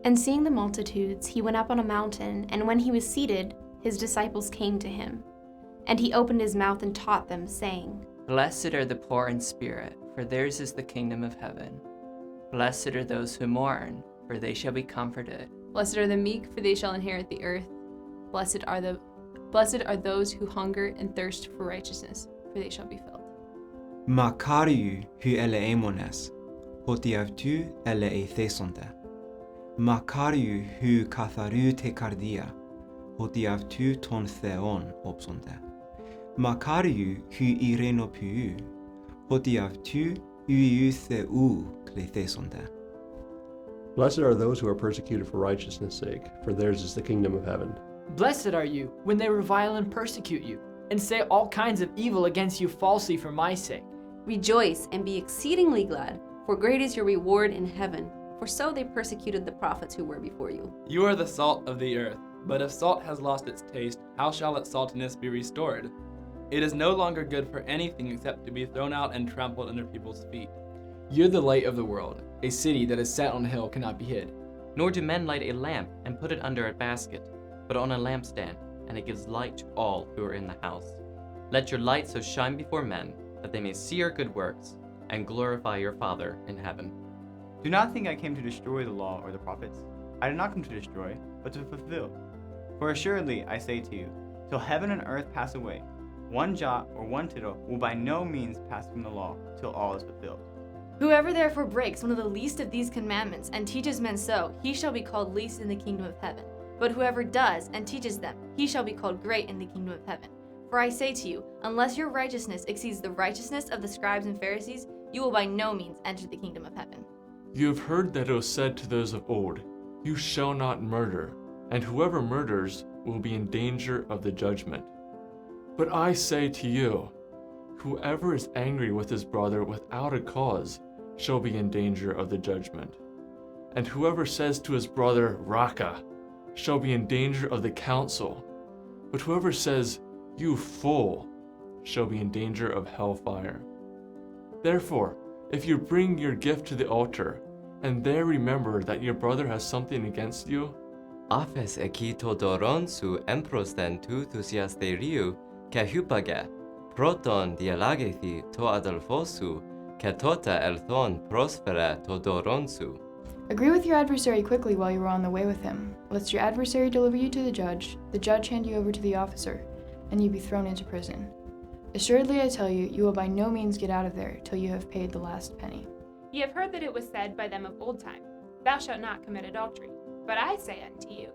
And seeing the multitudes, he went up on a mountain, and when he was seated, his disciples came to him. And he opened his mouth and taught them, saying, Blessed are the poor in spirit, for theirs is the kingdom of heaven. Blessed are those who mourn, for they shall be comforted. Blessed are the meek, for they shall inherit the earth. Blessed are those who hunger and thirst for righteousness, for they shall be filled. Makariu hu ele emones, hotiavtu ele eithesonte. Makariu hu katharu te kardia, hotiavtu ton theon opsonte. Makariu hu irenopuu, hotiavtu uiu theu klethesonte. Blessed are those who are persecuted for righteousness' sake, for theirs is the kingdom of heaven. Blessed are you when they revile and persecute you, and say all kinds of evil against you falsely for my sake. Rejoice and be exceedingly glad, for great is your reward in heaven, for so they persecuted the prophets who were before you. You are the salt of the earth, but if salt has lost its taste, how shall its saltiness be restored? It is no longer good for anything except to be thrown out and trampled under people's feet. You're the light of the world. A city that is set on a hill cannot be hid. Nor do men light a lamp and put it under a basket, but on a lampstand, and it gives light to all who are in the house. Let your light so shine before men, that they may see your good works, and glorify your Father in heaven. Do not think I came to destroy the law or the prophets. I did not come to destroy, but to fulfill. For assuredly, I say to you, till heaven and earth pass away, one jot or one tittle will by no means pass from the law till all is fulfilled. Whoever therefore breaks one of the least of these commandments and teaches men so, he shall be called least in the kingdom of heaven. But whoever does and teaches them, he shall be called great in the kingdom of heaven. For I say to you, unless your righteousness exceeds the righteousness of the scribes and Pharisees, you will by no means enter the kingdom of heaven. You have heard that it was said to those of old, You shall not murder, and whoever murders will be in danger of the judgment. But I say to you, whoever is angry with his brother without a cause shall be in danger of the judgment. And whoever says to his brother, Raka, shall be in danger of the council. But whoever says, You fool, shall be in danger of hellfire. Therefore, if you bring your gift to the altar, and there remember that your brother has something against you, Aphes εκεί το δωρόν σου έμπροσθεν του θυσιαστηρίου και hypage, πρώτον διαλάγηθη το αδελφό σου, και τότε ελθόν πρόσφερε το δωρόν σου. Agree with your adversary quickly while you are on the way with him, lest your adversary deliver you to the judge hand you over to the officer, and you be thrown into prison. Assuredly I tell you, you will by no means get out of there till you have paid the last penny. Ye have heard that it was said by them of old time, Thou shalt not commit adultery. But I say unto you,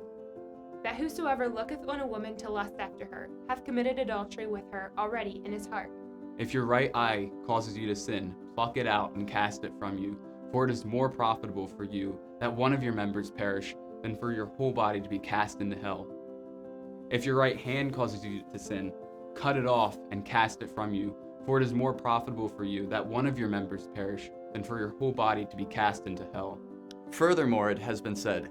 that whosoever looketh on a woman to lust after her, hath committed adultery with her already in his heart. If your right eye causes you to sin, pluck it out and cast it from you, for it is more profitable for you that one of your members perish than for your whole body to be cast into hell. If your right hand causes you to sin, cut it off and cast it from you, for it is more profitable for you that one of your members perish than for your whole body to be cast into hell. Furthermore, it has been said,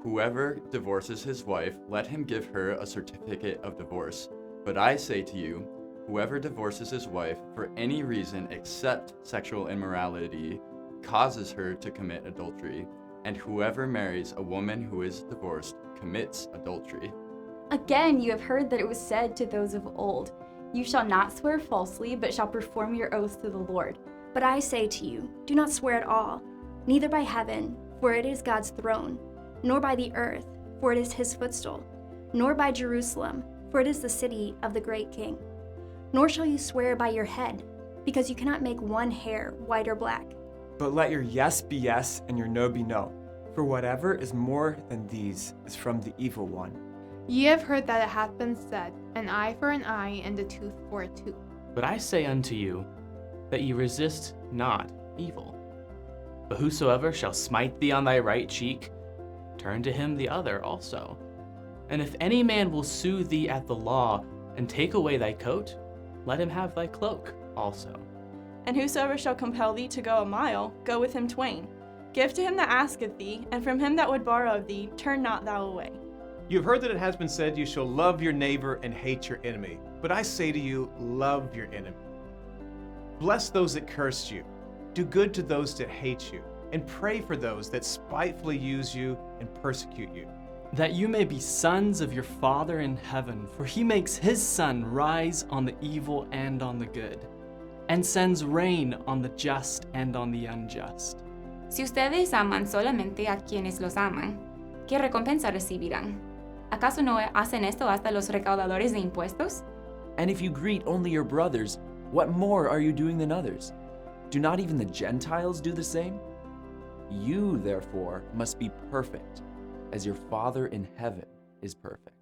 Whoever divorces his wife, let him give her a certificate of divorce. But I say to you, whoever divorces his wife for any reason except sexual immorality causes her to commit adultery, and whoever marries a woman who is divorced commits adultery. Again, you have heard that it was said to those of old, You shall not swear falsely, but shall perform your oaths to the Lord. But I say to you, do not swear at all, neither by heaven, for it is God's throne, nor by the earth, for it is his footstool, nor by Jerusalem, for it is the city of the great king. Nor shall you swear by your head, because you cannot make one hair white or black. But let your yes be yes and your no be no, for whatever is more than these is from the evil one. Ye have heard that it hath been said, An eye for an eye, and a tooth for a tooth. But I say unto you, that ye resist not evil. But whosoever shall smite thee on thy right cheek, turn to him the other also. And if any man will sue thee at the law, and take away thy coat, let him have thy cloak also. And whosoever shall compel thee to go a mile, go with him twain. Give to him that asketh thee, and from him that would borrow of thee, turn not thou away. You have heard that it has been said, You shall love your neighbor and hate your enemy. But I say to you, love your enemy. Bless those that curse you. Do good to those that hate you. and pray for those that spitefully use you and persecute you. That you may be sons of your Father in heaven, for he makes his sun rise on the evil and on the good, and sends rain on the just and on the unjust. Si ustedes aman solamente a quienes los aman, ¿qué recompensa recibirán? ¿Acaso no hacen esto hasta los recaudadores de impuestos? And if you greet only your brothers, what more are you doing than others? Do not even the Gentiles do the same? You, therefore, must be perfect, as your Father in heaven is perfect.